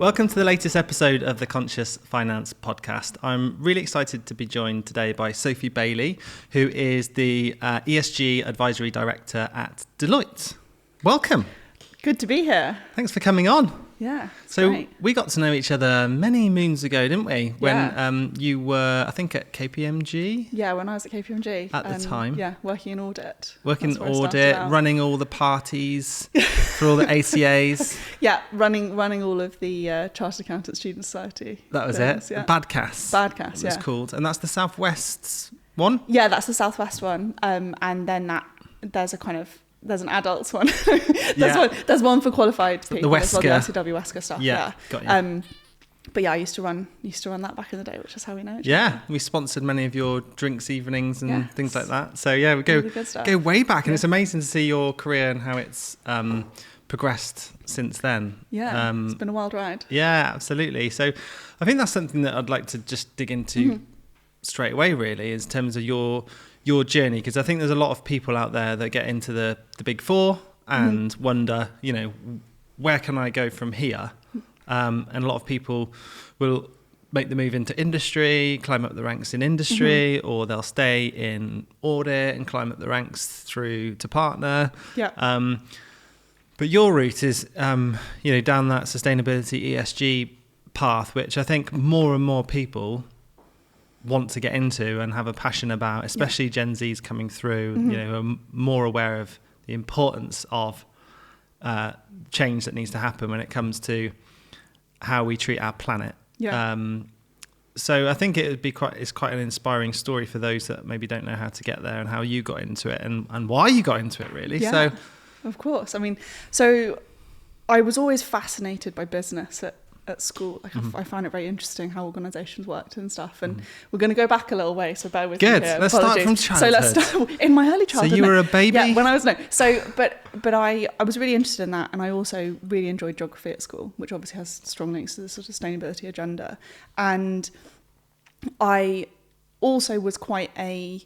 Welcome to the latest episode of the Conscious Finance podcast. I'm really excited to be joined today by Sophie Bailey, who is the ESG Advisory Director at Deloitte. Welcome. Good to be here. Thanks for coming on. Yeah. So great. We got to know each other many moons ago, didn't we? When you were, I think, at KPMG? Yeah, when I was at KPMG. At the time. Yeah, working in audit. Working in audit, running all the parties for all the ACAs. Yeah, running all of the Chartered Accountants Student Society. That was things, it. Yeah. Badcast. Badcast, It was called. And that's the Southwest's one? Yeah, that's the Southwest one. And then there's an adults one. There's one for qualified people. The as well, the ICW Wesker stuff. Yeah, got you. But yeah, I used to run that back in the day, which is how we know each other. Yeah, we sponsored many of your drinks evenings and things like that. So yeah, we really go way back, and it's amazing to see your career and how it's progressed since then. Yeah, it's been a wild ride. Yeah, absolutely. So I think that's something that I'd like to just dig into straight away, really, in terms of your journey, because I think there's a lot of people out there that get into the big four and wonder, where can I go from here? And a lot of people will make the move into industry, climb up the ranks in industry, or they'll stay in audit and climb up the ranks through to partner. Yeah. But your route is, down that sustainability ESG path, which I think more and more people want to get into and have a passion about, especially Gen Zs coming through, who are more aware of the importance of change that needs to happen when it comes to how we treat our planet. Yeah. So I think it's quite an inspiring story for those that maybe don't know how to get there and how you got into it and why you got into it, really. Yeah, So, of course. I mean, so I was always fascinated by business at school. I found it very interesting how organisations worked and stuff. And we're going to go back a little way, so bear with me here. Let's start from childhood. So let's start in my early childhood. So you were a baby? Yeah, when I was but I was really interested in that, and I also really enjoyed geography at school, which obviously has strong links to the sort of sustainability agenda. And I also was quite a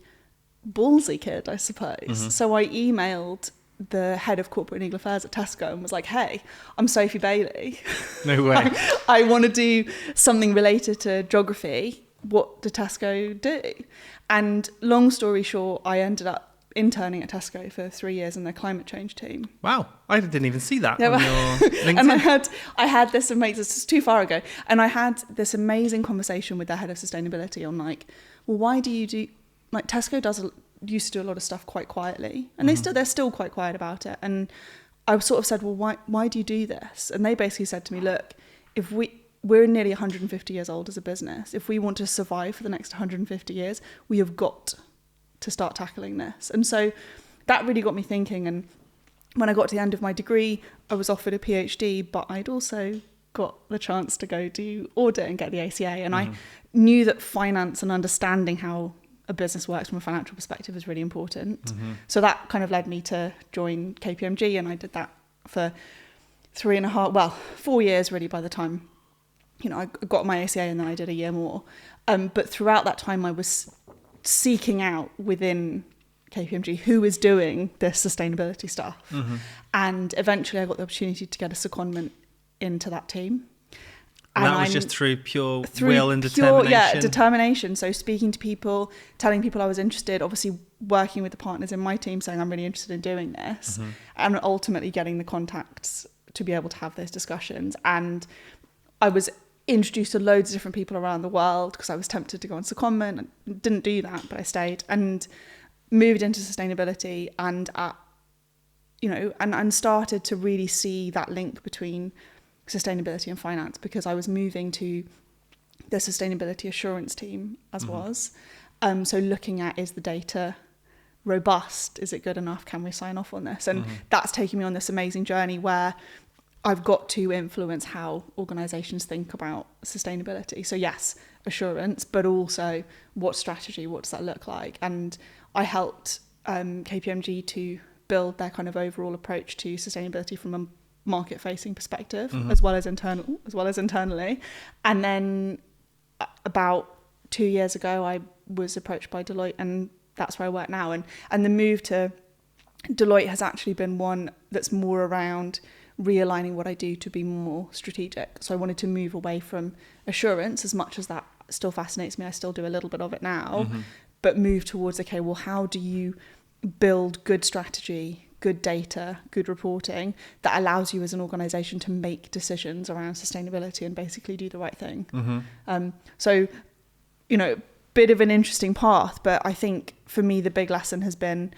ballsy kid, I suppose. So I emailed the head of corporate and legal affairs at Tesco and was like, hey, I'm Sophie Bailey. No way. I want to do something related to geography. What do Tesco do? And long story short, I ended up interning at Tesco for 3 years in their climate change team. Wow, I didn't even see that on your LinkedIn. And I had this amazing, this is too far ago, and I had this amazing conversation with their head of sustainability on why do you do, Tesco used to do a lot of stuff quite quietly, and they're still quite quiet about it. And I sort of said, well, why do you do this? And they basically said to me, look, if we're nearly 150 years old as a business, if we want to survive for the next 150 years, we have got to start tackling this. And so that really got me thinking. And when I got to the end of my degree, I was offered a PhD, but I'd also got the chance to go do audit and get the ACA. And I knew that finance and understanding how a business works from a financial perspective is really important. So that kind of led me to join KPMG, and I did that for 4 years really by the time, I got my ACA, and then I did a year more. But throughout that time I was seeking out within KPMG who is doing this sustainability stuff. And eventually I got the opportunity to get a secondment into that team. And that was just through will and determination? Yeah, determination. So speaking to people, telling people I was interested, obviously working with the partners in my team saying I'm really interested in doing this, and ultimately getting the contacts to be able to have those discussions. And I was introduced to loads of different people around the world because I was tempted to go on secondment. I didn't do that, but I stayed and moved into sustainability and started to really see that link between sustainability and finance, because I was moving to the sustainability assurance team so looking at, is the data robust, is it good enough, can we sign off on this? And that's taken me on this amazing journey where I've got to influence how organisations think about sustainability. So yes, assurance, but also what strategy, what does that look like? And I helped KPMG to build their kind of overall approach to sustainability from a market-facing perspective, as well as internally. And then about 2 years ago, I was approached by Deloitte, and that's where I work now. And the move to Deloitte has actually been one that's more around realigning what I do to be more strategic. So I wanted to move away from assurance, as much as that still fascinates me. I still do a little bit of it now, but move towards, okay, well, how do you build good strategy, good data, good reporting that allows you as an organisation to make decisions around sustainability and basically do the right thing. So, you know, bit of an interesting path, but I think for me the big lesson has been,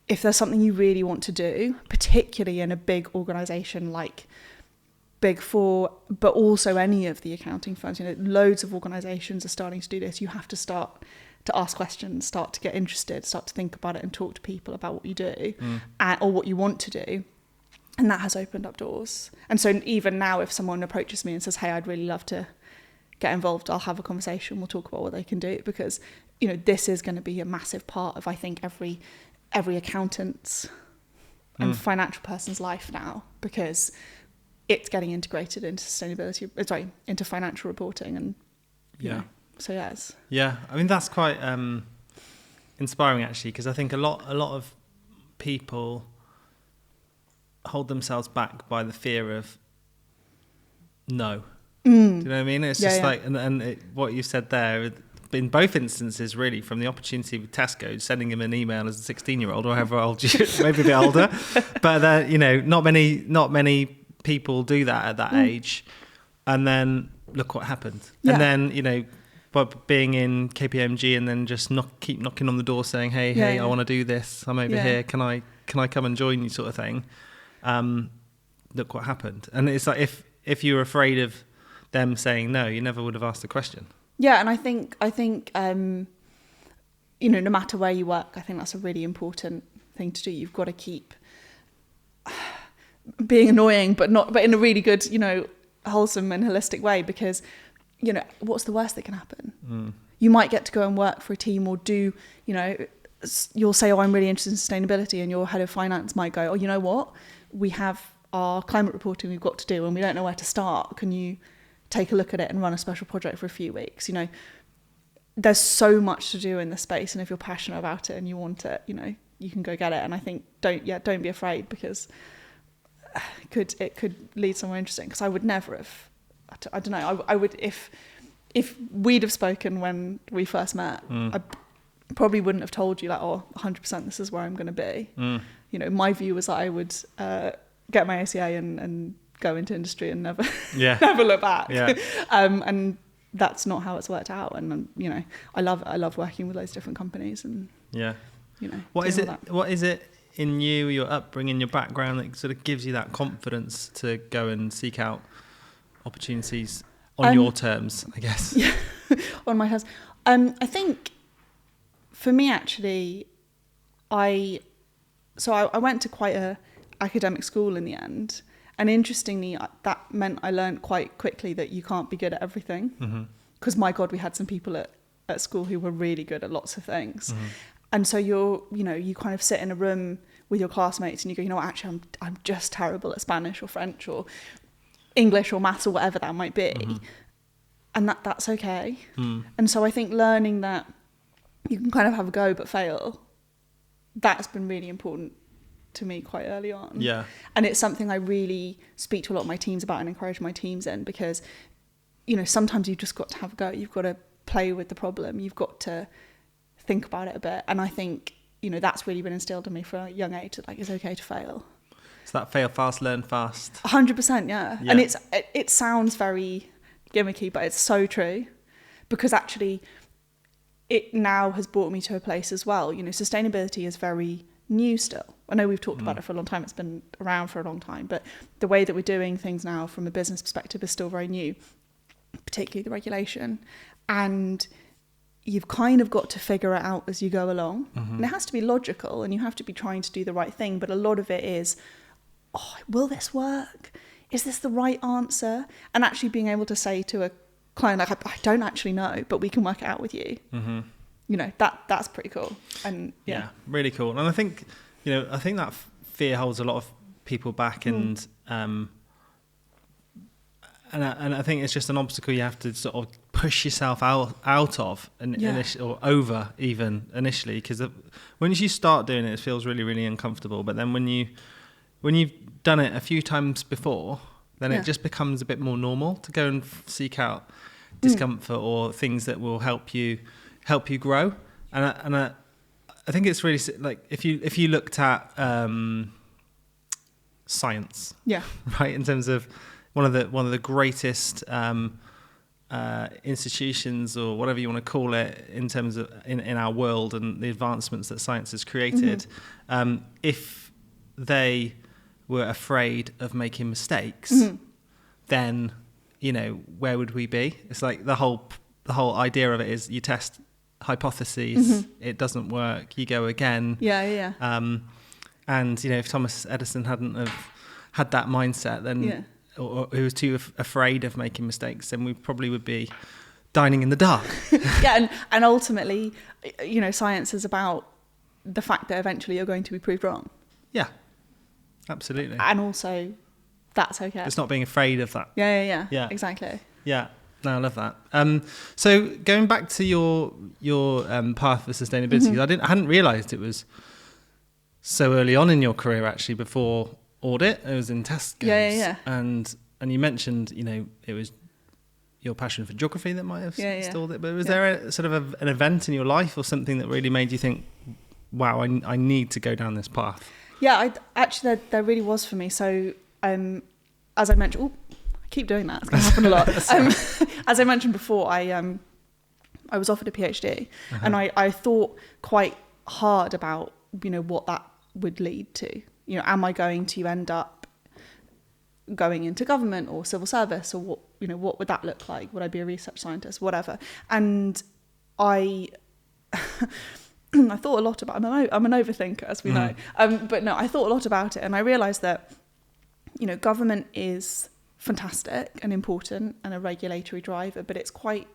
if there's something you really want to do, particularly in a big organisation like Big Four, but also any of the accounting firms, you know, loads of organisations are starting to do this. You have to start to ask questions, start to get interested, start to think about it and talk to people about what you do or what you want to do. And that has opened up doors. And so even now, if someone approaches me and says, hey, I'd really love to get involved, I'll have a conversation, we'll talk about what they can do, because, you know, this is going to be a massive part of, I think, every accountant's and financial person's life now, because it's getting integrated into into financial reporting. And you know, so yes. Yeah, I mean, that's quite inspiring, actually, because I think a lot of people hold themselves back by the fear of no. Do you know what I mean? It's just like, and what you said there, in both instances, really, from the opportunity with Tesco, sending him an email as a 16-year-old or however old you, maybe a bit older, but you know, not many people do that at that age, and then look what happened. And then, you know, but being in KPMG and then just keep knocking on the door saying, hey, I want to do this, I'm over here, can I come and join you, sort of thing. Look what happened. And it's like, if you're afraid of them saying no, you never would have asked the question. Yeah, and I think you know, no matter where you work, I think that's a really important thing to do. You've got to keep being annoying, but in a really good, you know, wholesome and holistic way, because, you know, what's the worst that can happen? You might get to go and work for a team, or do, you know, you'll say, oh, I'm really interested in sustainability, and your head of finance might go, oh, you know what, we have our climate reporting we've got to do and we don't know where to start, can you take a look at it and run a special project for a few weeks? You know, there's so much to do in this space, and if you're passionate about it and you want it, you know, you can go get it. And I think don't be afraid, because it could lead somewhere interesting. Because I would never have, I don't know, I would, if we'd have spoken when we first met, I probably wouldn't have told you, like, oh, 100% this is where I'm going to be. You know, my view was that I would get my ACA and go into industry and never look back. And that's not how it's worked out. And you know, I love working with those different companies. And you know, what is it in you, your upbringing, your background, that sort of gives you that confidence to go and seek out opportunities on your terms, I guess? On my terms. I think for me, actually, I went to quite a academic school in the end. And interestingly, that meant I learned quite quickly that you can't be good at everything. Because my God, we had some people at school who were really good at lots of things. And so you kind of sit in a room with your classmates and you go, you know what, actually, I'm just terrible at Spanish or French or English or maths or whatever that might be. And that's okay. And so I think learning that you can kind of have a go but fail, that's been really important to me quite early on. And it's something I really speak to a lot of my teams about and encourage my teams in, because, you know, sometimes you've just got to have a go. You've got to play with the problem. You've got to think about it a bit. And I think, you know, that's really been instilled in me from a young age, that, like, it's okay to fail. So that fail fast, learn fast. 100%, yeah. And it sounds very gimmicky, but it's so true, because actually it now has brought me to a place as well. You know, sustainability is very new still. I know we've talked about it for a long time. It's been around for a long time, but the way that we're doing things now from a business perspective is still very new, particularly the regulation. And you've kind of got to figure it out as you go along. And it has to be logical, and you have to be trying to do the right thing. But a lot of it is, oh, will this work? Is this the right answer? And actually being able to say to a client, like, I don't actually know, but we can work it out with you. You know, that's pretty cool. And yeah, really cool. And I think, you know, that fear holds a lot of people back, and I think it's just an obstacle you have to sort of push yourself out of or over even initially, because once you start doing it, it feels really, really uncomfortable. But then when you when you've done it a few times before, then Yeah. it just becomes a bit more normal to go and seek out discomfort or things that will help you grow. And I think it's really like if you looked at science, Yeah. right, in terms of one of the greatest institutions, or whatever you want to call it, in terms of in our world and the advancements that science has created, if they were afraid of making mistakes, then where would we be? It's like the whole idea of it is you test hypotheses, it doesn't work, you go again. Yeah. And if Thomas Edison hadn't have had that mindset, then or who was too afraid of making mistakes, then we probably would be dining in the dark. Yeah, and ultimately, science is about the fact that eventually you're going to be proved wrong. Yeah, absolutely. And also, that's okay. It's not being afraid of that. Yeah, exactly. Yeah, no, I love that. So going back to your path for sustainability, I hadn't realised it was so early on in your career, actually, before audit. It was in Tesco. Yeah. And you mentioned, it was your passion for geography that might have stalled it. But was there a sort of an event in your life or something that really made you think, wow, I need to go down this path? Yeah, actually, there really was for me. So, as I mentioned, I keep doing that. It's going to happen a lot. As I mentioned before, I was offered a PhD, and I thought quite hard about what that would lead to. Am I going to end up going into government or civil service, or what would that look like? Would I be a research scientist, whatever? And I thought a lot about. I'm an overthinker, as we know. But no, I thought a lot about it, and I realised that government is fantastic and important and a regulatory driver, but it's quite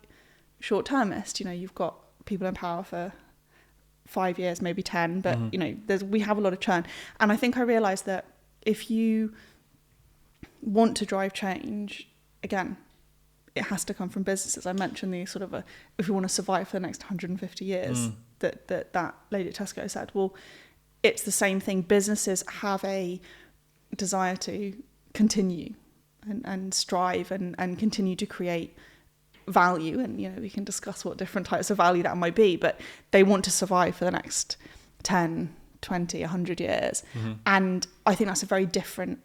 short-termist. You've got people in power for 5 years, maybe 10, but we have a lot of churn. And I think I realised that if you want to drive change, again, it has to come from businesses. I mentioned the sort of if we want to survive for the next 150 years, that lady at Tesco said, well, it's the same thing. Businesses have a desire to continue and strive and continue to create value, and we can discuss what different types of value that might be, but they want to survive for the next 10, 20, 100 years. And I think that's a very different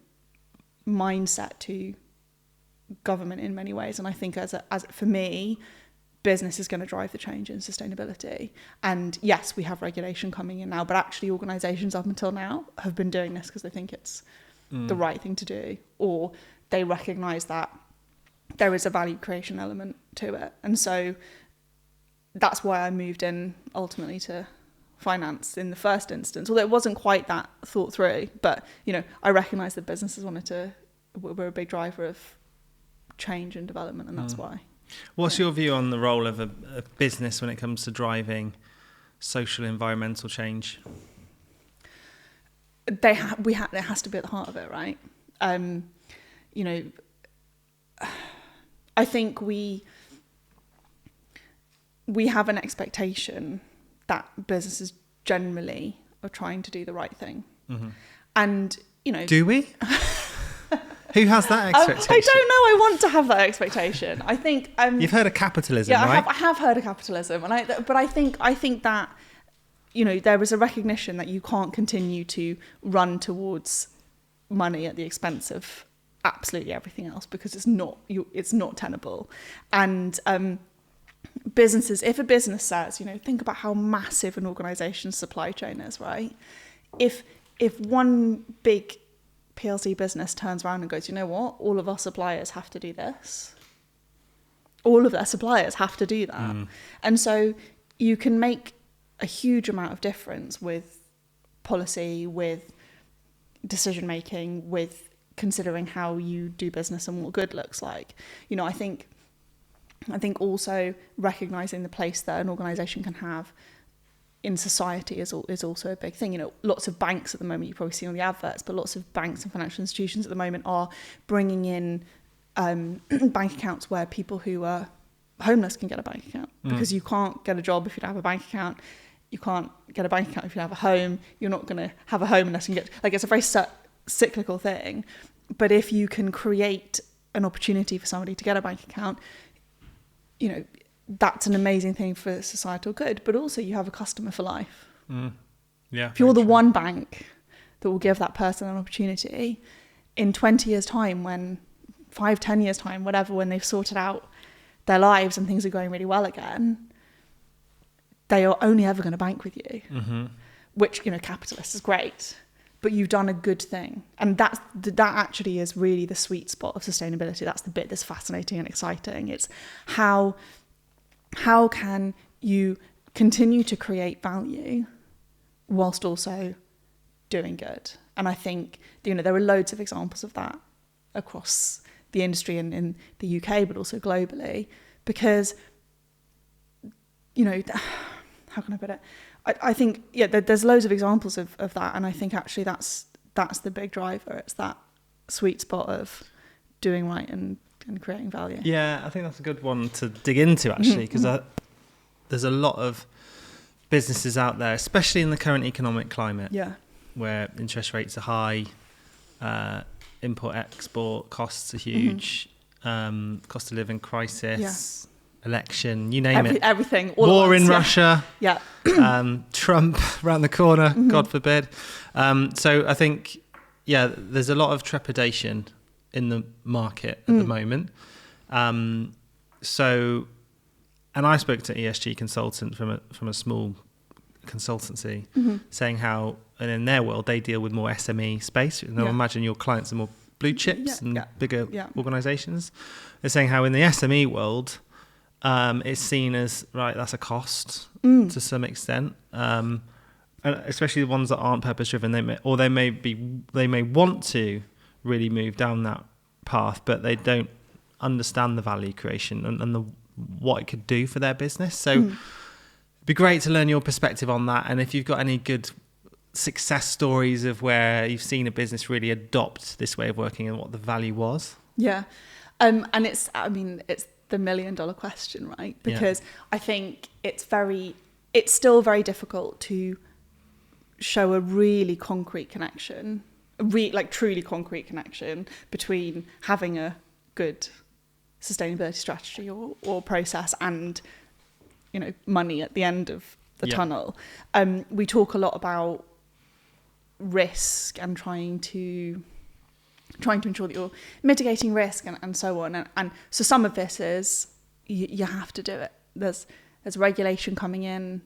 mindset to government in many ways. And I think as for me, business is going to drive the change in sustainability. And yes, we have regulation coming in now, but actually organisations up until now have been doing this because they think it's the right thing to do, or they recognise that there is a value creation element to it. And so that's why I moved in ultimately to finance in the first instance, although it wasn't quite that thought through. But I recognised that businesses were a big driver of change and development, and that's why. What's your view on the role of a business when it comes to driving social environmental change? It has to be at the heart of it, right? I think we have an expectation that businesses generally are trying to do the right thing. And do we? Who has that expectation? I don't know. I want to have that expectation. I think you've heard of capitalism, right? I have heard of capitalism, but I think that there is a recognition that you can't continue to run towards money at the expense of absolutely everything else, because it's not tenable. And businesses, if a business says, think about how massive an organisation's supply chain is, right? If one big PLC business turns around and goes, you know what, all of our suppliers have to do this. All of their suppliers have to do that. And so you can make a huge amount of difference with policy, with decision making, with considering how you do business and what good looks like. I think also recognising the place that an organisation can have in society is also a big thing. Lots of banks at the moment, you probably see on the adverts, but lots of banks and financial institutions at the moment are bringing in bank accounts where people who are homeless can get a bank account, because you can't get a job if you don't have a bank account. You can't get a bank account if you have a home. You're not going to have a home unless you get, it's a very set cyclical thing. But if you can create an opportunity for somebody to get a bank account, you know, that's an amazing thing for societal good. But also you have a customer for life. Yeah. If you're the one bank that will give that person an opportunity in 20 years time, when 5-10 years time, whatever, when they've sorted out their lives and things are going really well again, they are only ever going to bank with you, which, you know, capitalist is great, but you've done a good thing. And that actually is really the sweet spot of sustainability. That's the bit that's fascinating and exciting. It's how can you continue to create value whilst also doing good? And I think, you know, there are loads of examples of that across the industry in the UK, but also globally, because, you know, how can I put it? I think, yeah, there's loads of examples of that. And I think actually that's the big driver. It's that sweet spot of doing right and creating value. Yeah, I think that's a good one to dig into, actually, because there's a lot of businesses out there, especially in the current economic climate, where interest rates are high, import-export costs are huge, cost of living crisis, election, you name it. Everything. All War in Russia. Yeah. Trump around the corner, God forbid. So I think, there's a lot of trepidation in the market at the moment. So, and I spoke to an ESG consultant from a small consultancy, saying how, and in their world, they deal with more SME space. You know, imagine your clients are more blue chips and bigger organisations. They're saying how in the SME world, it's seen as, right, that's a cost to some extent, and especially the ones that aren't purpose driven. They may want to really move down that path, but they don't understand the value creation and what it could do for their business. So it'd be great to learn your perspective on that, and if you've got any good success stories of where you've seen a business really adopt this way of working and what the value was. And it's the $1 million question, right? Because I think it's still very difficult to show a really concrete connection, truly concrete connection between having a good sustainability strategy or process and, you know, money at the end of the tunnel. We talk a lot about risk and trying to ensure that you're mitigating risk and so on. And so some of this is you have to do it. There's regulation coming in.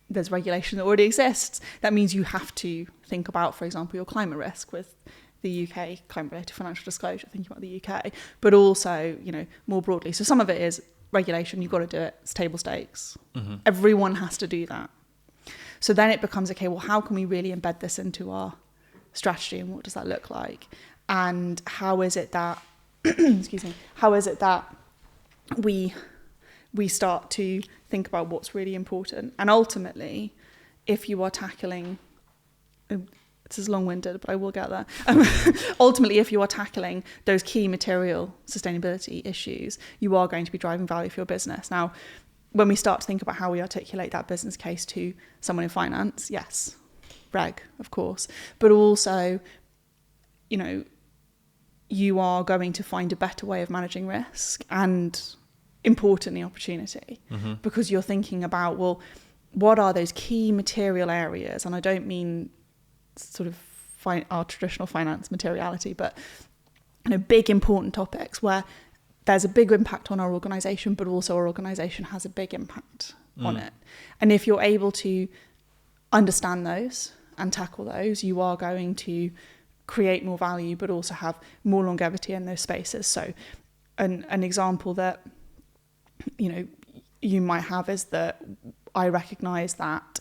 There's regulation that already exists. That means you have to think about, for example, your climate risk with the UK climate-related financial disclosure, thinking about the UK, but also, you know, more broadly. So some of it is regulation. You've got to do it. It's table stakes. Everyone has to do that. So then it becomes, okay, well, how can we really embed this into our strategy, and what does that look like? And how is it that, how is it that we start to think about what's really important? And ultimately, if you are tackling, this is long-winded, but I will get there. Ultimately, if you are tackling those key material sustainability issues, you are going to be driving value for your business. Now, when we start to think about how we articulate that business case to someone in finance, yes, reg, of course, but also, you know, you are going to find a better way of managing risk and, importantly, opportunity, because you're thinking about, well, what are those key material areas? And I don't mean sort of our traditional finance materiality, but, you know, big important topics where there's a big impact on our organisation, but also our organisation has a big impact on it. And if you're able to understand those and tackle those, you are going to create more value, but also have more longevity in those spaces. So an example that, you know, you might have is that I recognise that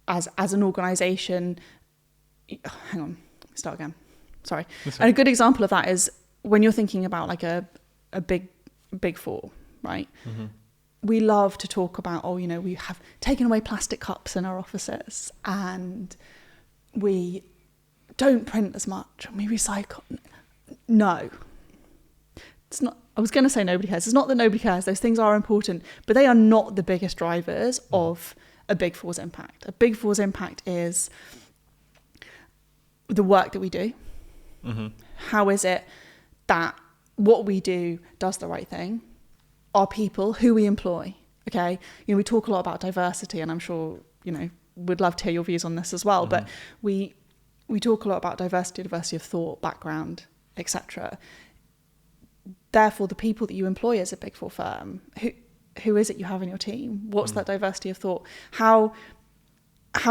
as an organisation, hang on, start again. Sorry. And a good example of that is when you're thinking about like a big four, right? We love to talk about, oh, you know, we have taken away plastic cups in our offices and we don't print as much and we recycle. No, it's not. I was going to say nobody cares. It's not that nobody cares. Those things are important, but they are not the biggest drivers of a Big Four's impact. A Big Four's impact is the work that we do. Mm-hmm. How is it that what we do does the right thing? Our people, who we employ, okay? We talk a lot about diversity, and I'm sure, would love to hear your views on this as well, Mm-hmm. but we talk a lot about diversity of thought, background, etc. Therefore, the people that you employ as a Big Four firm, who is it you have in your team? What's that diversity of thought? How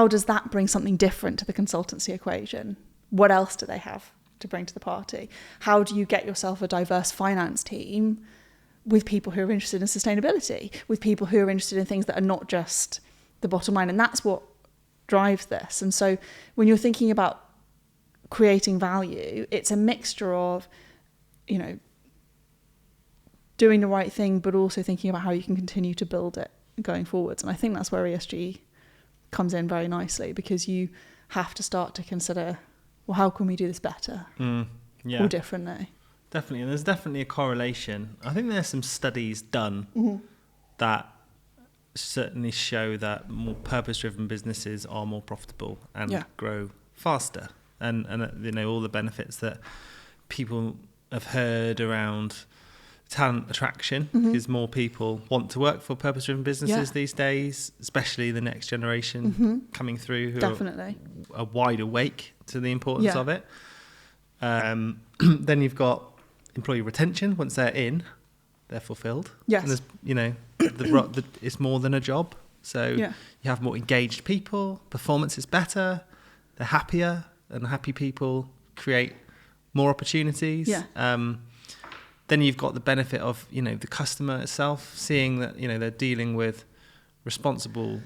does that bring something different to the consultancy equation? What else do they have to bring to the party? How do you get yourself a diverse finance team with people who are interested in sustainability, with people who are interested in things that are not just the bottom line? And that's what drives this. And so when you're thinking about creating value, it's a mixture of, doing the right thing, but also thinking about how you can continue to build it going forwards. And I think that's where ESG comes in very nicely, because you have to start to consider, well, how can we do this better or differently? Definitely. And there's definitely a correlation. I think there's some studies done that certainly show that more purpose-driven businesses are more profitable and grow faster. And all the benefits that people have heard around talent attraction, because more people want to work for purpose-driven businesses these days, especially the next generation coming through who are wide awake to the importance of it. Then you've got employee retention. Once they're in, they're fulfilled. Yes. And there's, it's more than a job. So you have more engaged people, performance is better, they're happier, and happy people create more opportunities. Then you've got the benefit of, the customer itself, seeing that, they're dealing with responsible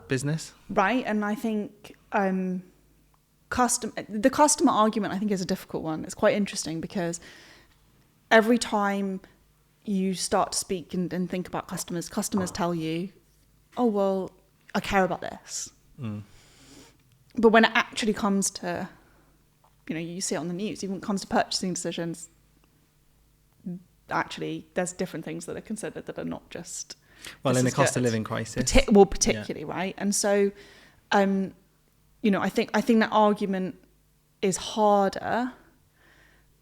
business. Right. And I think the customer argument, I think, is a difficult one. It's quite interesting, because every time you start to speak and think about customers tell you, oh, well, I care about this. But when it actually comes to, you see it on the news, even when it comes to purchasing decisions, actually there's different things that are considered that are not just in a cost of living crisis, particularly right. And so I think that argument is harder,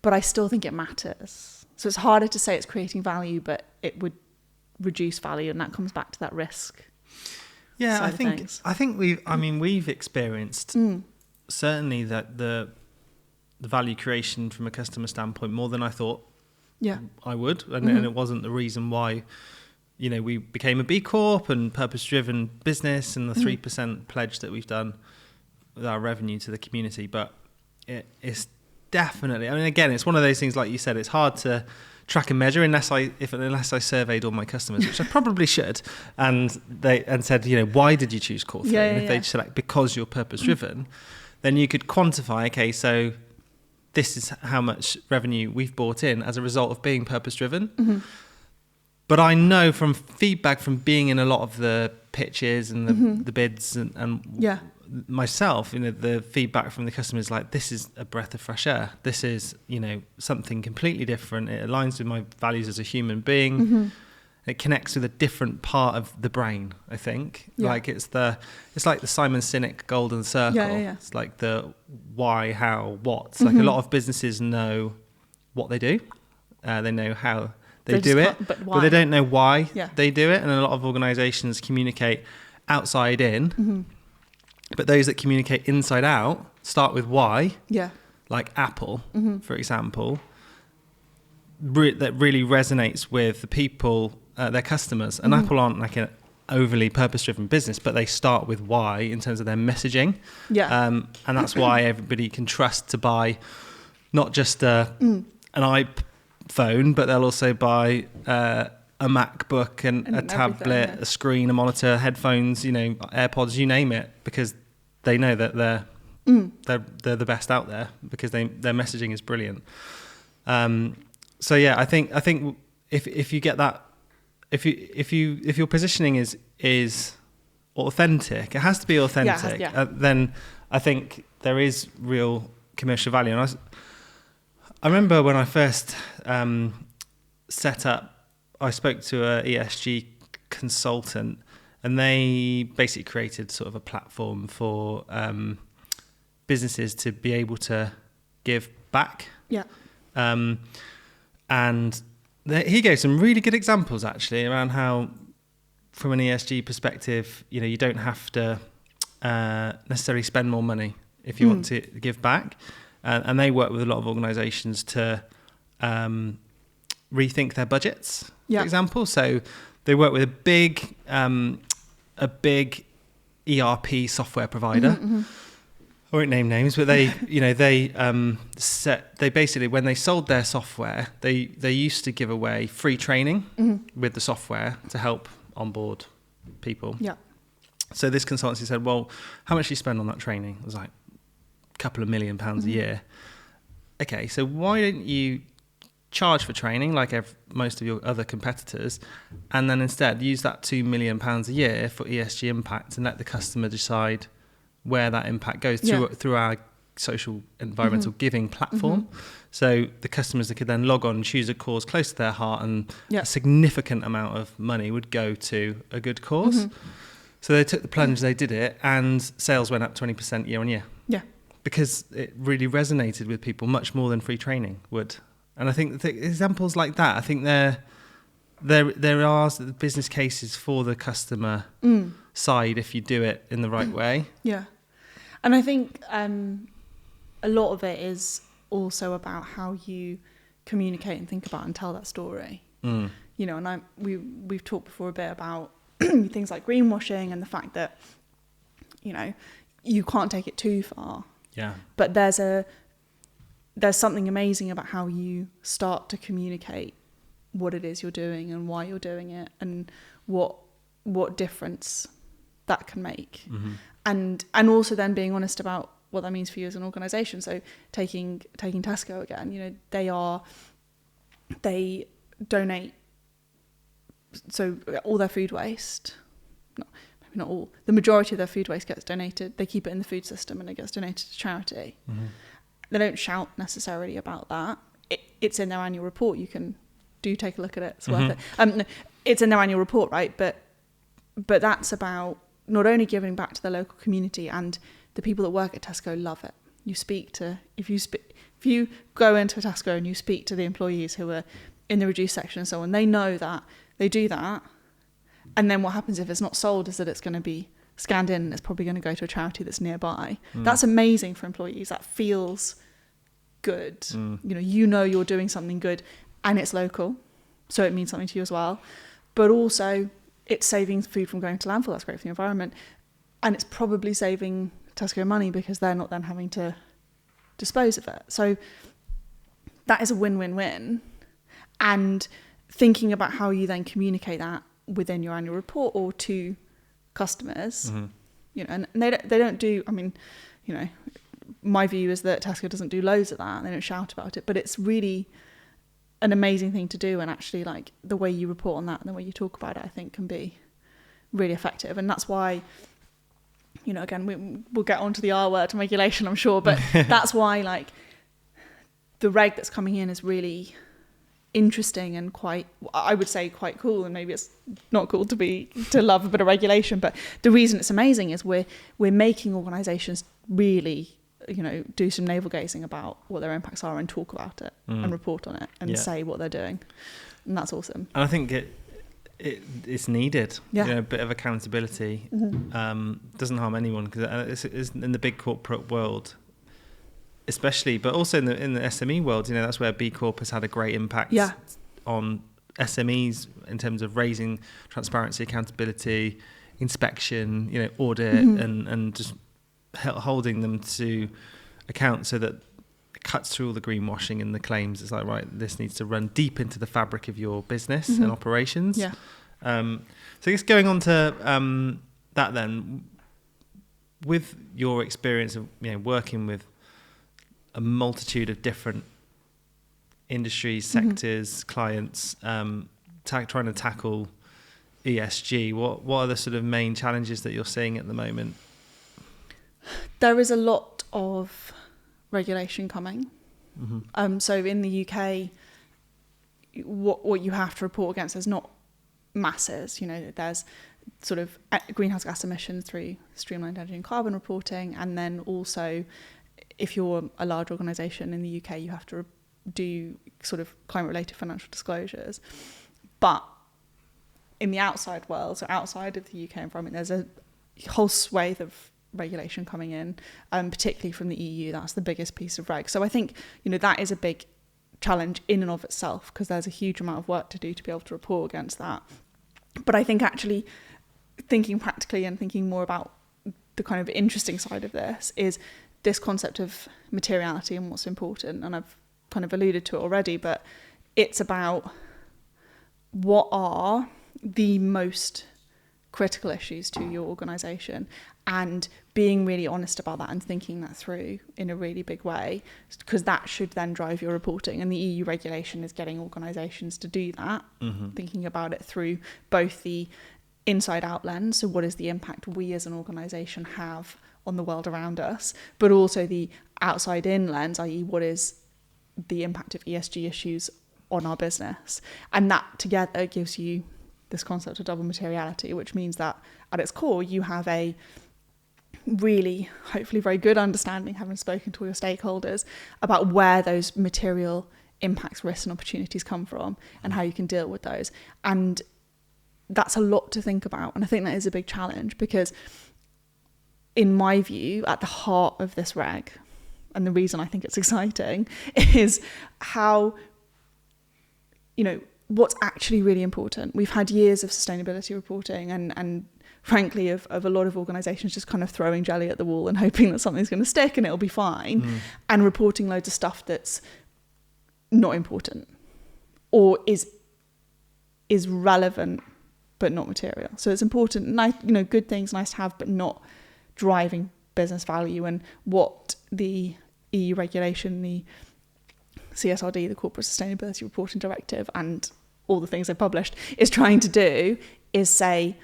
but I still think it matters. So it's harder to say it's creating value, but it would reduce value, and that comes back to that risk. I think we've experienced certainly that the value creation from a customer standpoint more than I thought I would, and it wasn't the reason why we became a B Corp and purpose-driven business, and the 3% pledge that we've done with our revenue to the community. But it's definitely, again, it's one of those things, like you said, it's hard to track and measure unless I surveyed all my customers, which I probably should, and said, why did you choose Core 3? And if they select because you're purpose-driven, then you could quantify, okay, so this is how much revenue we've brought in as a result of being purpose-driven. But I know from feedback from being in a lot of the pitches and the bids and myself, the feedback from the customers, like, this is a breath of fresh air. This is, something completely different. It aligns with my values as a human being. It connects with a different part of the brain, I think. Like it's like the Simon Sinek golden circle. It's like the why, how, what. Like a lot of businesses know what they do. They know how they do it, but they don't know why they do it. And a lot of organizations communicate outside in, but those that communicate inside out start with why. Like Apple, for example, that really resonates with the people, their customers. And Apple aren't like an overly purpose-driven business, but they start with why in terms of their messaging. And that's why everybody can trust to buy not just an iPhone, but they'll also buy a MacBook and a tablet, a screen, a monitor, headphones, AirPods, you name it, because they know that they're the best out there, because their messaging is brilliant. So I think if you get that, if your positioning is authentic, it has to be authentic. Then I think there is real commercial value. And I remember when I first set up, I spoke to a ESG consultant, and they basically created sort of a platform for businesses to be able to give back. Yeah. And he gave some really good examples actually around how, from an ESG perspective, you don't have to necessarily spend more money if you want to give back. And they work with a lot of organisations to rethink their budgets, for example. So they work with a big ERP software provider. I won't name names, but they basically, when they sold their software, they used to give away free training with the software to help onboard people. Yeah. So this consultancy said, well, how much do you spend on that training? It was like a couple of £1 million a year. Okay, so why don't you charge for training like most of your other competitors, and then instead use that £2 million a year for ESG impact and let the customer decide where that impact goes through our social environmental giving platform. So the customers that could then log on and choose a cause close to their heart, and a significant amount of money would go to a good cause. So they took the plunge, they did it, and sales went up 20% year on year. Yeah. Because it really resonated with people much more than free training would. And I think the examples like that, I think there are business cases for the customer side if you do it in the right way. Yeah. And I think a lot of it is also about how you communicate and think about and tell that story. And we've talked before a bit about things like greenwashing and the fact that, you can't take it too far. Yeah. But there's something amazing about how you start to communicate what it is you're doing and why you're doing it and what difference that can make. And also then being honest about what that means for you as an organisation. So taking Tesco again, they donate, so all their food waste, maybe not all, the majority of their food waste gets donated. They keep it in the food system and it gets donated to charity. They don't shout necessarily about that. It's in their annual report. You can take a look at it. It's worth it. It's in their annual report, right? But that's about not only giving back to the local community, and the people that work at Tesco love it. If you go into a Tesco and you speak to the employees who are in the reduced section and so on, they know that they do that. And then what happens if it's not sold is that it's going to be scanned in and it's probably going to go to a charity that's nearby. That's amazing for employees. That feels good. You're doing something good and it's local, so it means something to you as well. But also it's saving food from going to landfill. That's great for the environment. And it's probably saving Tesco money because they're not then having to dispose of it. So that is a win-win-win. And thinking about how you then communicate that within your annual report or to customers, and they don't do, my view is that Tesco doesn't do loads of that. They don't shout about it, but it's really an amazing thing to do. And actually, like, the way you report on that and the way you talk about it, I think can be really effective. And that's why, again, we'll get onto the R word, regulation, I'm sure, but that's why, like, the reg that's coming in is really interesting and quite cool. And maybe it's not cool to love a bit of regulation, but the reason it's amazing is we're making organisations really, do some navel gazing about what their impacts are and talk about it and report on it and say what they're doing, and that's awesome. And I think it's needed. A bit of accountability doesn't harm anyone, because it's in the big corporate world especially, but also in the SME world, that's where B Corp has had a great impact on SMEs in terms of raising transparency, accountability, inspection, audit, and just holding them to account, so that it cuts through all the greenwashing and the claims. It's like, right, this needs to run deep into the fabric of your business and operations. So I guess going on to that then, with your experience of working with a multitude of different industries, sectors, clients, trying to tackle ESG, what are the sort of main challenges that you're seeing at the moment? There is a lot of regulation coming. So in the UK, what you have to report against is not masses. There's sort of greenhouse gas emissions through streamlined energy and carbon reporting, and then also if you're a large organisation in the UK, you have to do sort of climate-related financial disclosures. But in the outside world, so outside of the UK environment, there's a whole swathe of regulation coming in, particularly from the EU. That's the biggest piece of reg. So I think, that is a big challenge in and of itself, because there's a huge amount of work to do to be able to report against that. But I think actually thinking practically and thinking more about the kind of interesting side of this is this concept of materiality and what's important. And I've kind of alluded to it already, but it's about what are the most critical issues to your organisation, and being really honest about that and thinking that through in a really big way, because that should then drive your reporting. And the EU regulation is getting organisations to do that, thinking about it through both the inside out lens, so what is the impact we as an organisation have on the world around us, but also the outside in lens, i.e. what is the impact of ESG issues on our business. And that together gives you this concept of double materiality, which means that at its core you have a really, hopefully very good understanding, having spoken to all your stakeholders, about where those material impacts, risks and opportunities come from and how you can deal with those. And that's a lot to think about, and I think that is a big challenge, because in my view, at the heart of this reg, and the reason I think it's exciting, is how, what's actually really important. We've had years of sustainability reporting and frankly of a lot of organisations just kind of throwing jelly at the wall and hoping that something's going to stick and it'll be fine, and reporting loads of stuff that's not important or is relevant but not material. So it's important, nice, good things, nice to have, but not driving business value. And what the EU regulation, the CSRD, the Corporate Sustainability Reporting Directive, and all the things they've published is trying to do is say,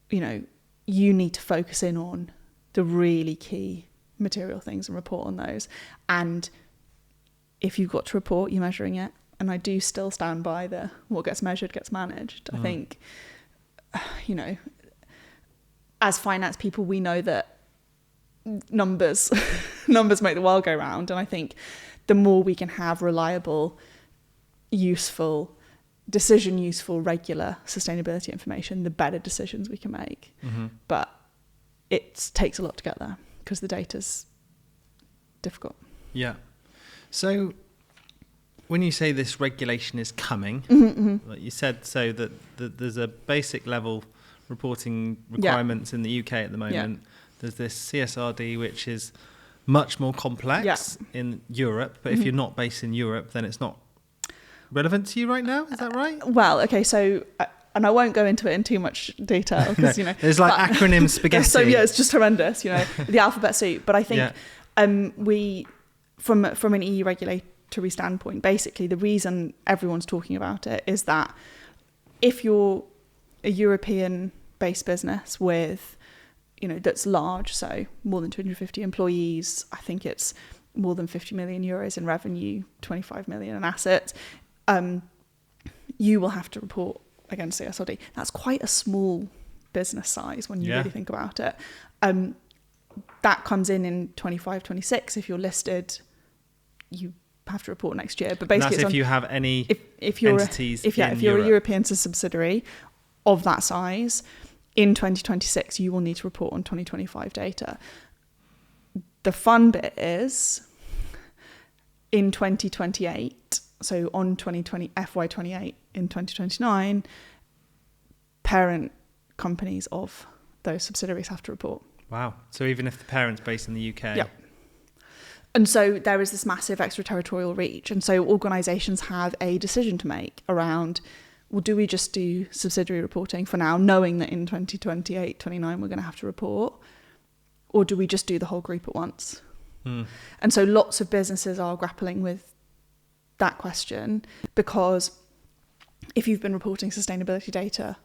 you need to focus in on the really key material things and report on those. And if you've got to report, you're measuring it. And I do still stand by the what gets measured gets managed. I think, as finance people, we know that numbers make the world go round. And I think the more we can have reliable, useful, regular sustainability information, the better decisions we can make. But it takes a lot to get there because the data's difficult. Yeah. So when you say this regulation is coming, like you said, so that there's a basic level reporting requirements in the UK at the moment. There's this CSRD, which is much more complex in Europe. But if you're not based in Europe, then it's not relevant to you right now. Is that right? Well, okay. So, and I won't go into it in too much detail because, there's like acronym spaghetti. So it's just horrendous, the alphabet soup. But I think we, from an EU regulatory standpoint, basically the reason everyone's talking about it is that if you're a European-based business with, that's large, so more than 250 employees, I think it's more than 50 million euros in revenue, 25 million in assets, you will have to report against CSRD. That's quite a small business size when you really think about it. That comes in 25, 26. If you're listed, you have to report next year. But basically, that's if you have any entities if you're a European subsidiary of that size, in 2026, you will need to report on 2025 data. The fun bit is in 2028, so on FY28 in 2029, parent companies of those subsidiaries have to report. Well, so even if the parent's based in the UK. Yeah. And so there is this massive extraterritorial reach. And so organisations have a decision to make around, well, do we just do subsidiary reporting for now, knowing that in 2028, 29, we're going to have to report? Or do we just do the whole group at once? And so lots of businesses are grappling with that question, because if you've been reporting sustainability data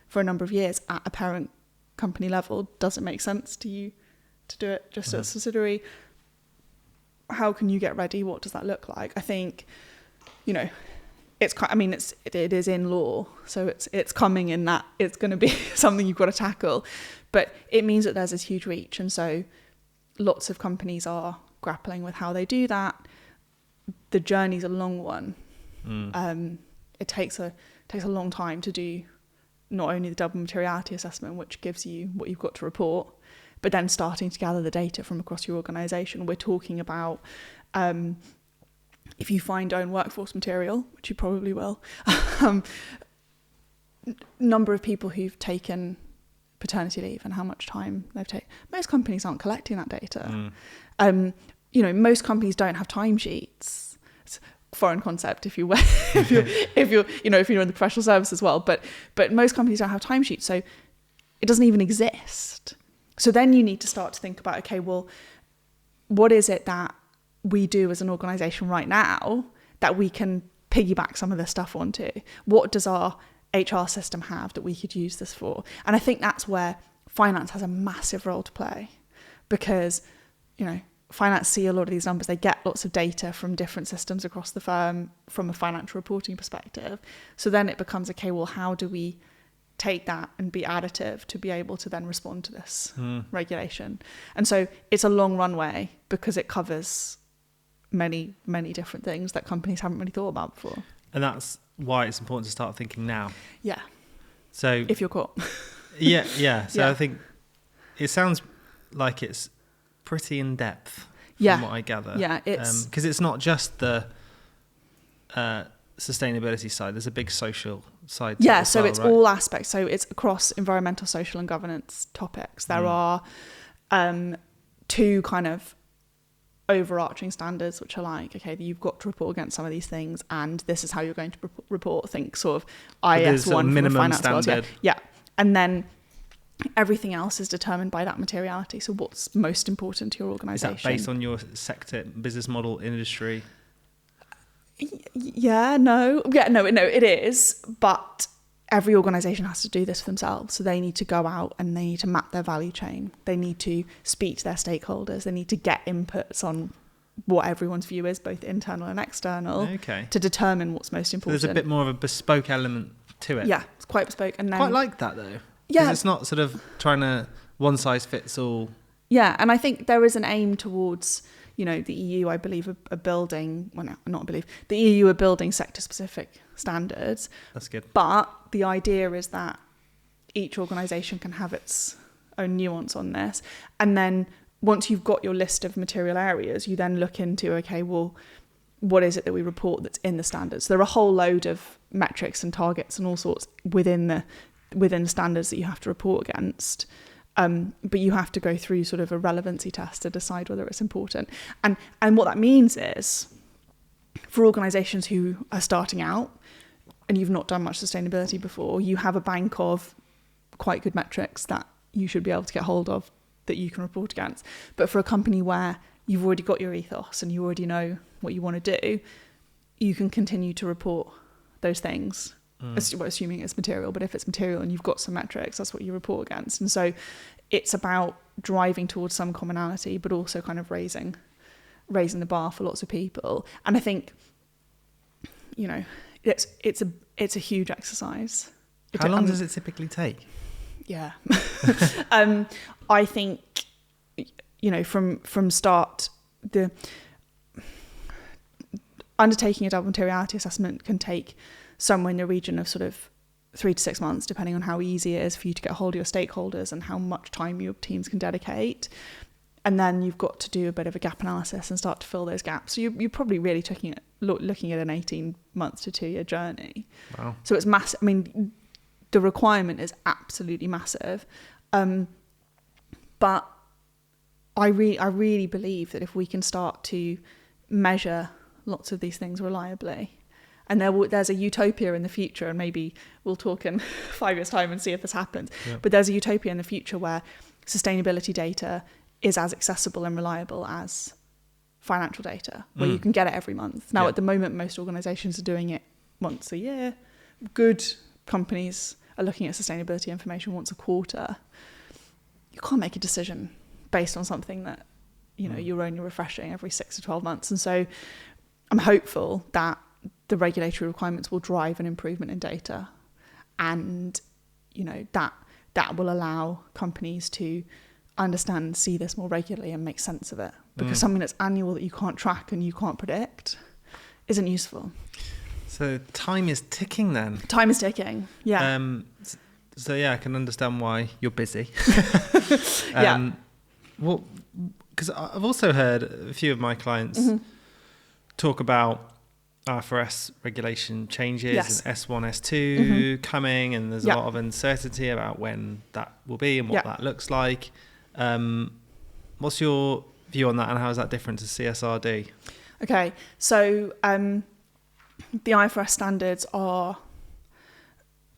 for a number of years at a parent company level, does it make sense to you to do it just at a subsidiary? How can you get ready? What does that look like? I think, it is in law, so it's coming in that it's going to be something you've got to tackle, but it means that there's this huge reach. And so lots of companies are grappling with how they do that. The journey's a long one. It takes a long time to do not only the double materiality assessment, which gives you what you've got to report, but then starting to gather the data from across your organisation. We're talking about if you find own workforce material, which you probably will, number of people who've taken paternity leave and how much time they've taken. Most companies aren't collecting that data. Most companies don't have timesheets. It's a foreign concept if you're in the professional services world, but most companies don't have timesheets, so it doesn't even exist. So then you need to start to think about, okay, well, what is it that we do as an organisation right now that we can piggyback some of this stuff onto? What does our HR system have that we could use this for? And I think that's where finance has a massive role to play, because, finance see a lot of these numbers. They get lots of data from different systems across the firm from a financial reporting perspective. So then it becomes, okay, well, how do we take that and be additive to be able to then respond to this regulation? And so it's a long runway because it covers many, many different things that companies haven't really thought about before. And that's why it's important to start thinking now. Yeah. So if you're caught. Yeah. So I think it sounds like it's pretty in depth from what I gather. Yeah, it's because it's not just the sustainability side. There's a big social side to it as so well, it's right? all aspects. So it's across environmental, social and governance topics. There are two kind of overarching standards, which are like, okay, you've got to report against some of these things, and this is how you're going to report. Think sort of IS1 from the finance world. Yeah. And then everything else is determined by that materiality. So what's most important to your organisation? Is that based on your sector, business model, industry? No, it is. But every organisation has to do this for themselves. So they need to go out and they need to map their value chain. They need to speak to their stakeholders. They need to get inputs on what everyone's view is, both internal and external, to determine what's most important. So there's a bit more of a bespoke element to it. Yeah, it's quite bespoke. And then, quite like that though. Yeah. Because it's not sort of trying to one size fits all. Yeah, and I think there is an aim towards, the EU, I believe, are building, well, no, not believe, the EU are building sector-specific standards. That's good. But the idea is that each organisation can have its own nuance on this. And then once you've got your list of material areas, you then look into, okay, well, what is it that we report that's in the standards? There are a whole load of metrics and targets and all sorts within the standards that you have to report against. But you have to go through sort of a relevancy test to decide whether it's important. And what that means is, for organisations who are starting out and you've not done much sustainability before, you have a bank of quite good metrics that you should be able to get hold of that you can report against. But for a company where you've already got your ethos and you already know what you want to do, you can continue to report those things. Assuming it's material, but if it's material and you've got some metrics, that's what you report against. And so it's about driving towards some commonality, but also kind of raising the bar for lots of people. And I think, it's a huge exercise. How long does it typically take? Yeah. I think, from start, the undertaking a double materiality assessment can take somewhere in the region of sort of 3 to 6 months, depending on how easy it is for you to get hold of your stakeholders and how much time your teams can dedicate. And then you've got to do a bit of a gap analysis and start to fill those gaps. So you're probably really looking at an 18 months to 2 year journey. Wow. So it's massive. I mean, the requirement is absolutely massive. But I really believe that if we can start to measure lots of these things reliably, and there's a utopia in the future, and maybe we'll talk in 5 years' time and see if this happens. Yeah. But there's a utopia in the future where sustainability data is as accessible and reliable as financial data, where you can get it every month. Now, at the moment, most organisations are doing it once a year. Good companies are looking at sustainability information once a quarter. You can't make a decision based on something that you're only refreshing every 6 to 12 months. And so I'm hopeful that the regulatory requirements will drive an improvement in data, and that will allow companies to understand and see this more regularly and make sense of it, because something that's annual that you can't track and you can't predict isn't useful. So time is ticking then. Time is ticking, yeah. So yeah, I can understand why you're busy. Yeah. Well, because I've also heard a few of my clients talk about IFRS regulation changes and S1, S2 coming, and there's a lot of uncertainty about when that will be and what that looks like. What's your view on that, and how is that different to CSRD? Okay, so the IFRS standards are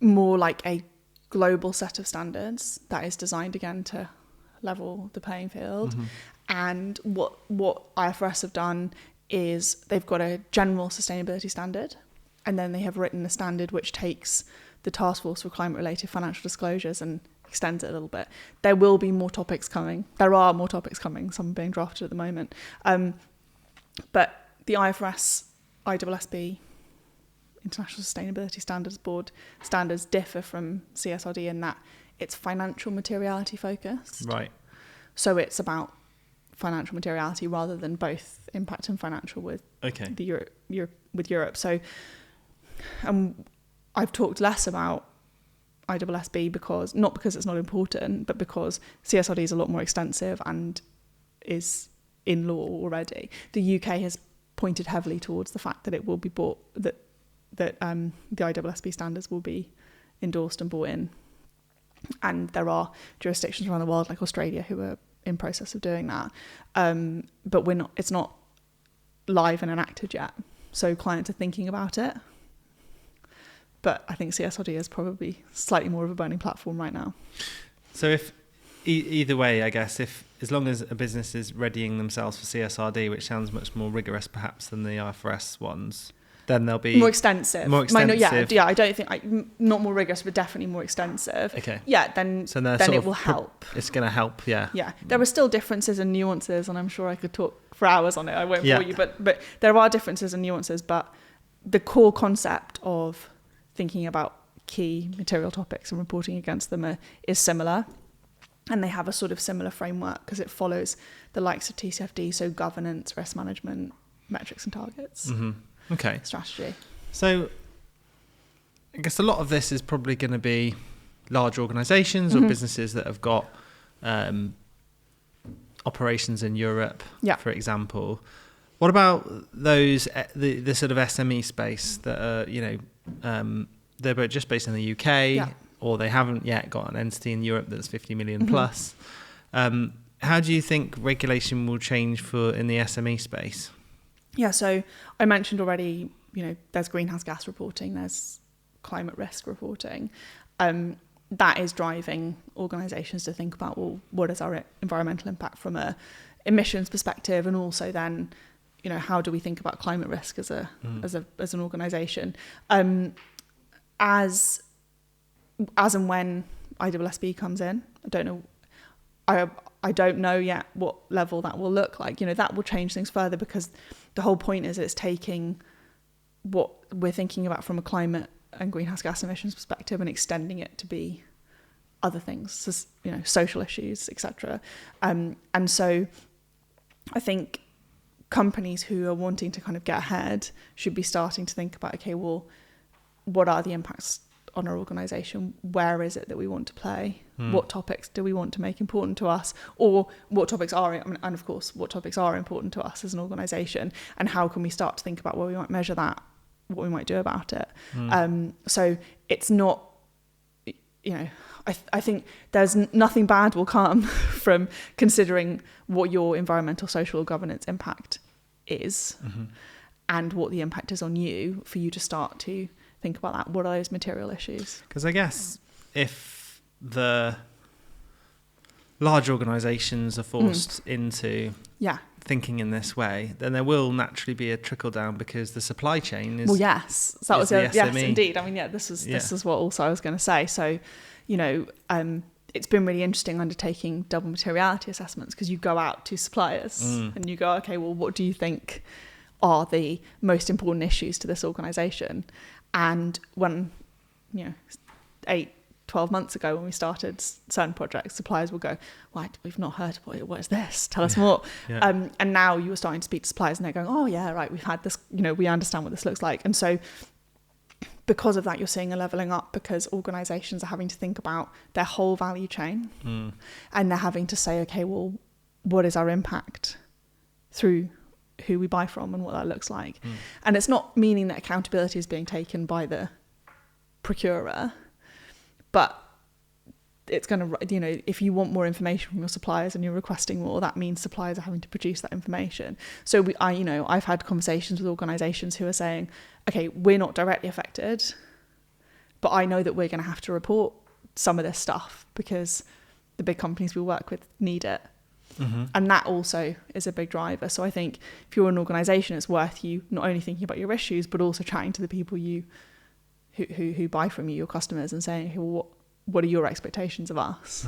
more like a global set of standards that is designed again to level the playing field. And what IFRS have done is they've got a general sustainability standard, and then they have written a standard which takes the Task Force for Climate-Related Financial Disclosures and extends it a little bit. There will be more topics coming. There are more topics coming, some are being drafted at the moment. But the IFRS, ISSB, International Sustainability Standards Board standards differ from CSRD in that it's financial materiality focused. Right. So it's about financial materiality rather than both impact and financial with the Europe. So I've talked less about ISSB because it's not important, but because CSRD is a lot more extensive and is in law already. The UK has pointed heavily towards the fact that it will be bought, that the ISSB standards will be endorsed and bought in. And there are jurisdictions around the world like Australia who are in process of doing that. But it's not live and enacted yet. So clients are thinking about it. But I think CSRD is probably slightly more of a burning platform right now. So if either way, I guess, as long as a business is readying themselves for CSRD, which sounds much more rigorous perhaps than the IFRS ones, then they'll be more extensive. Yeah, I don't think not more rigorous, but definitely more extensive. Okay. Yeah, then it will help. It's going to help. Yeah. Yeah, there are still differences and nuances, and I'm sure I could talk for hours on it. I won't bore you, but there are differences and nuances. But the core concept of thinking about key material topics and reporting against them is similar. And they have a sort of similar framework because it follows the likes of TCFD, so governance, risk management, metrics and targets. Okay. Strategy. So I guess a lot of this is probably going to be large organisations or businesses that have got operations in Europe, for example. What about those, the sort of SME space that are, they're just based in the UK or they haven't yet got an entity in Europe that's 50 million plus? How do you think regulation will change in the SME space? Yeah, so I mentioned already, there's greenhouse gas reporting, there's climate risk reporting. That is driving organisations to think about, well, what is our environmental impact from a emissions perspective, and also then, how do we think about climate risk as an organisation? As and when ISSB comes in, I don't know. I don't know yet what level that will look like. That will change things further, because the whole point is it's taking what we're thinking about from a climate and greenhouse gas emissions perspective and extending it to be other things, so, social issues, etc. And so I think companies who are wanting to kind of get ahead should be starting to think about, okay, well, what are the impacts on our organisation? Where is it that we want to play? What topics do we want to make important to us? Or what topics are, and of course, what topics are important to us as an organisation? And how can we start to think about where we might measure that, what we might do about it? So it's not, I think there's nothing bad will come from considering what your environmental, social, governance impact is and what the impact is on you, for you to start to think about that. What are those material issues? Because I guess if the large organisations are forced into thinking in this way, then there will naturally be a trickle down, because the supply chain is. Well, yes, that was yes, indeed. I mean, this is what also I was going to say. So, it's been really interesting undertaking double materiality assessments, because you go out to suppliers and you go, okay, well, what do you think are the most important issues to this organisation? And when 8-12 12 months ago when we started certain projects, suppliers will go, "Why, we've not heard of it. What is this? Tell us more." Yeah. And now you're starting to speak to suppliers and they're going, "Oh yeah, right, we've had this, we understand what this looks like." And so because of that, you're seeing a leveling up, because organizations are having to think about their whole value chain and they're having to say, okay, well, what is our impact through who we buy from and what that looks like? And it's not meaning that accountability is being taken by the procurer, but it's going to, if you want more information from your suppliers and you're requesting more, that means suppliers are having to produce that information. So I've had conversations with organizations who are saying, okay, we're not directly affected, but I know that we're going to have to report some of this stuff because the big companies we work with need it. And that also is a big driver. So I think if you're an organization, it's worth you not only thinking about your issues, but also chatting to the people who buy from you, your customers, and saying, hey, well, what are your expectations of us?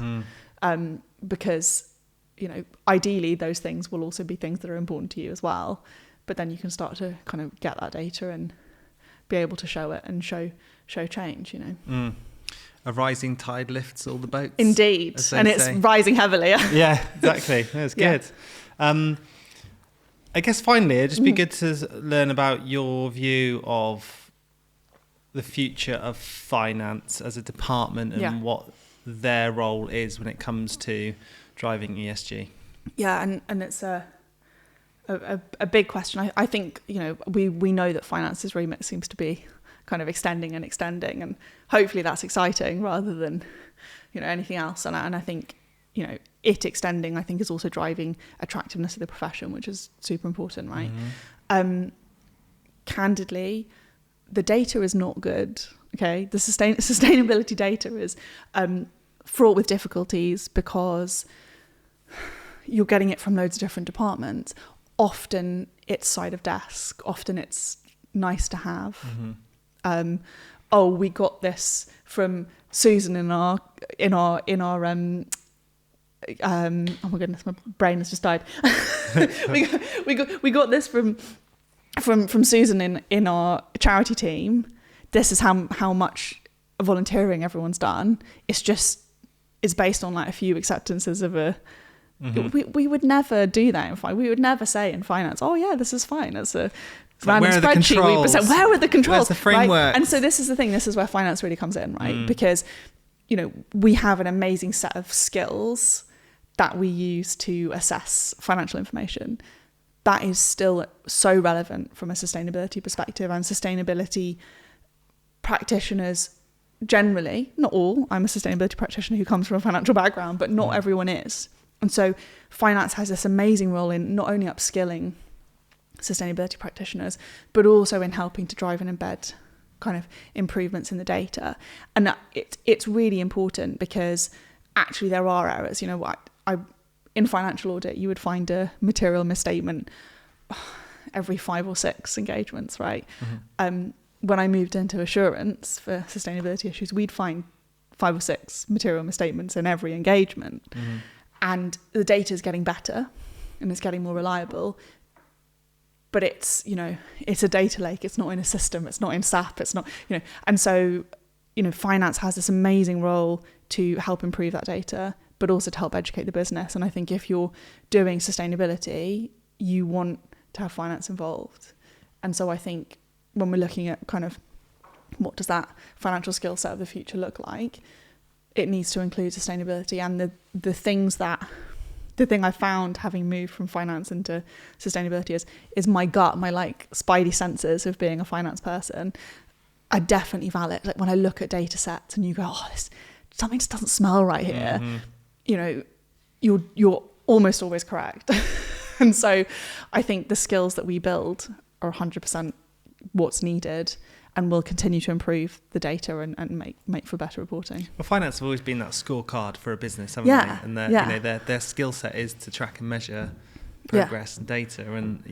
Because, ideally those things will also be things that are important to you as well. But then you can start to kind of get that data and be able to show it and show change, A rising tide lifts all the boats. Indeed. And it's rising heavily. Yeah, exactly. That's good. I guess finally, it'd just be good to learn about your view of the future of finance as a department and what their role is when it comes to driving ESG. Yeah, and it's a big question. I think, we know that finance's remit seems to be kind of extending, and hopefully that's exciting rather than, anything else. And I think, it extending, I think, is also driving attractiveness of the profession, which is super important, right? Candidly, the data is not good. Okay, the sustainability data is fraught with difficulties because you're getting it from loads of different departments. Often it's side of desk. Often it's nice to have. We got this from Susan in our oh my goodness, my brain has just died. we got this from Susan in our charity team. This is how much volunteering everyone's done. It's based on like a few acceptances of a. We would never do that in finance. We would never say in finance, "Oh yeah, this is fine." It's a random spreadsheet. Where are the controls? Where's the framework? Right? And so this is the thing. This is where finance really comes in, right? Because we have an amazing set of skills that we use to assess financial information. That is still so relevant from a sustainability perspective, and sustainability practitioners generally, not all. I'm a sustainability practitioner who comes from a financial background, but not everyone is. And so finance has this amazing role in not only upskilling sustainability practitioners, but also in helping to drive and embed kind of improvements in the data. And it's really important because actually there are errors. In financial audit, you would find a material misstatement every 5 or 6 engagements, right? When I moved into assurance for sustainability issues, we'd find 5 or 6 material misstatements in every engagement. And the data is getting better and it's getting more reliable. But it's a data lake. It's not in a system. It's not in SAP. It's not, and so, finance has this amazing role to help improve that data, but also to help educate the business. And I think if you're doing sustainability, you want to have finance involved. And so I think when we're looking at kind of what does that financial skill set of the future look like, it needs to include sustainability. And the thing I found having moved from finance into sustainability is my gut, my like spidey senses of being a finance person are definitely valid. Like when I look at data sets and you go, something just doesn't smell right here, you're almost always correct. And so I think the skills that we build are 100% what's needed and will continue to improve the data and make for better reporting. Well, finance have always been that scorecard for a business, haven't they? And their skill set is to track and measure progress and data and,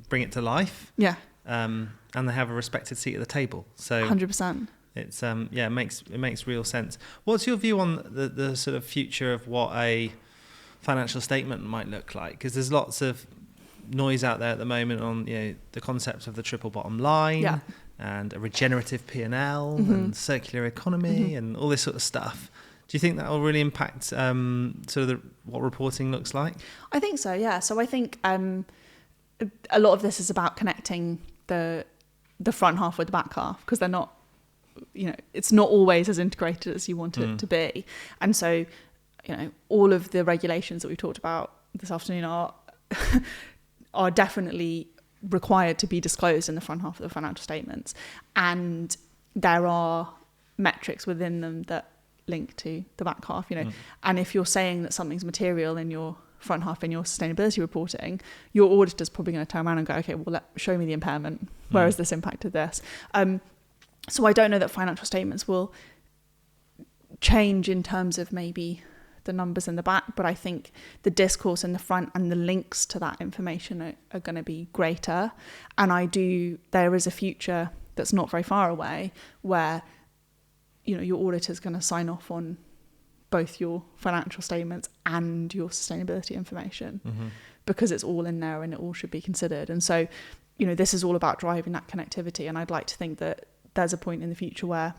bring it to life. Yeah. And they have a respected seat at the table. So 100%. It's it makes real sense. What's your view on the sort of future of what a financial statement might look like? Because there's lots of noise out there at the moment on the concept of the triple bottom line. and a regenerative P&L and circular economy and all this sort of stuff. Do you think that will really impact sort of what reporting looks like? I think so, yeah. So I think a lot of this is about connecting the front half with the back half, because they're not, it's not always as integrated as you want it to be. And so, all of the regulations that we talked about this afternoon are definitely required to be disclosed in the front half of the financial statements. And there are metrics within them that link to the back half, and if you're saying that something's material in your front half in your sustainability reporting, your auditor's probably going to turn around and go, okay, well, show me the impairment. Where has this impacted this? So I don't know that financial statements will change in terms of maybe the numbers in the back, but I think the discourse in the front and the links to that information are going to be greater. And there is a future that's not very far away where, your auditor's going to sign off on both your financial statements and your sustainability information, because it's all in there and it all should be considered. And so, this is all about driving that connectivity. And I'd like to think that there's a point in the future where,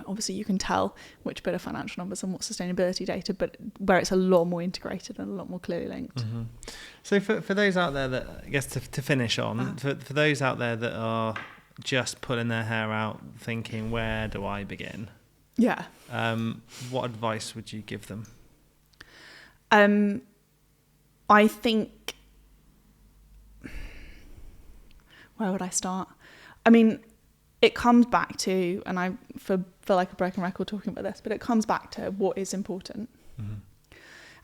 obviously you can tell which bit of financial numbers and what sustainability data, but where it's a lot more integrated and a lot more clearly linked. So for those out there that, I guess to finish on, for those out there that are just pulling their hair out thinking, where do I begin? Yeah. What advice would you give them? I think, where would I start? I mean, it comes back to, and I feel like a broken record talking about this, but it comes back to what is important.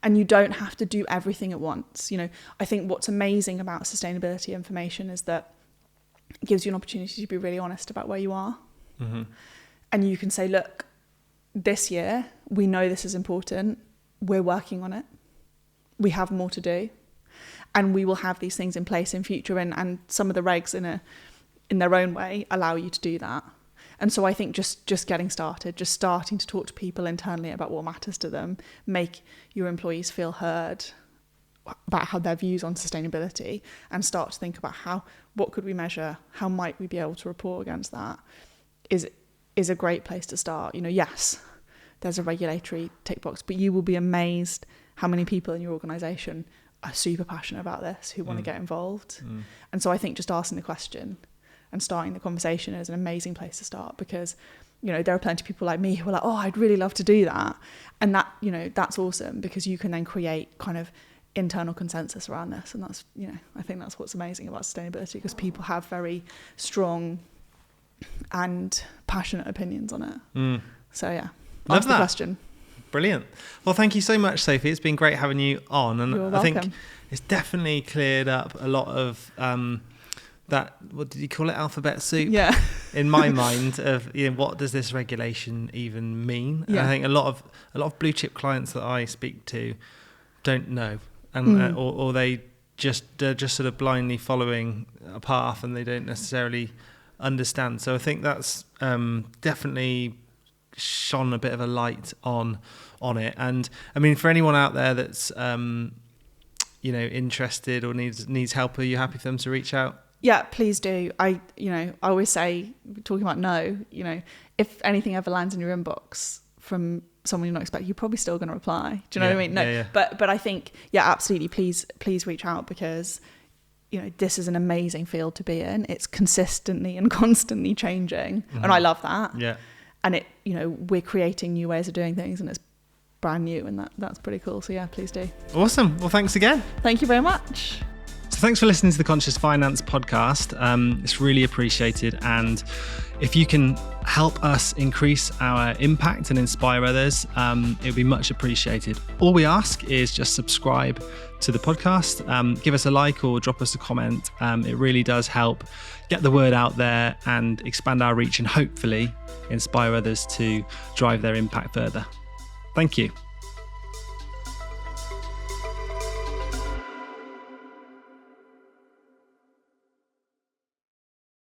And you don't have to do everything at once. I think what's amazing about sustainability information is that it gives you an opportunity to be really honest about where you are. And you can say, look, this year, we know this is important. We're working on it. We have more to do. And we will have these things in place in future. And some of the regs in their own way allow you to do that. And so I think just getting started, just starting to talk to people internally about what matters to them, make your employees feel heard about how their views on sustainability, and start to think about what could we measure, how might we be able to report against that, is a great place to start. Yes, there's a regulatory tick box, but you will be amazed how many people in your organisation are super passionate about this, who want to get involved. And so I think just asking the question and starting the conversation is an amazing place to start, because there are plenty of people like me who are like, oh, I'd really love to do that. And that, that's awesome, because you can then create kind of internal consensus around this. And that's, I think that's what's amazing about sustainability, because people have very strong and passionate opinions on it. So yeah, ask the question. Brilliant. Well, thank you so much, Sophie. It's been great having you on. And You're I welcome. think it's definitely cleared up a lot of that, what did you call it, alphabet soup? Yeah. In my mind of, what does this regulation even mean? Yeah. And I think a lot of blue chip clients that I speak to don't know, and or they're just sort of blindly following a path, and they don't necessarily understand. So I think that's definitely shone a bit of a light on it. And I mean, for anyone out there that's interested or needs help, are you happy for them to reach out? Yeah, please do. I always say, talking about if anything ever lands in your inbox from someone you're not expecting, you're probably still going to reply. Do you know what I mean? No, yeah. But I think, absolutely. Please reach out, because this is an amazing field to be in. It's consistently and constantly changing, and I love that. Yeah. And it, we're creating new ways of doing things, and it's brand new, and that's pretty cool. So yeah, please do. Awesome. Well, thanks again. Thank you very much. So thanks for listening to the Conscious Finance podcast. It's really appreciated. And if you can help us increase our impact and inspire others, it would be much appreciated. All we ask is just subscribe to the podcast, give us a like or drop us a comment. It really does help get the word out there and expand our reach, and hopefully inspire others to drive their impact further. Thank you.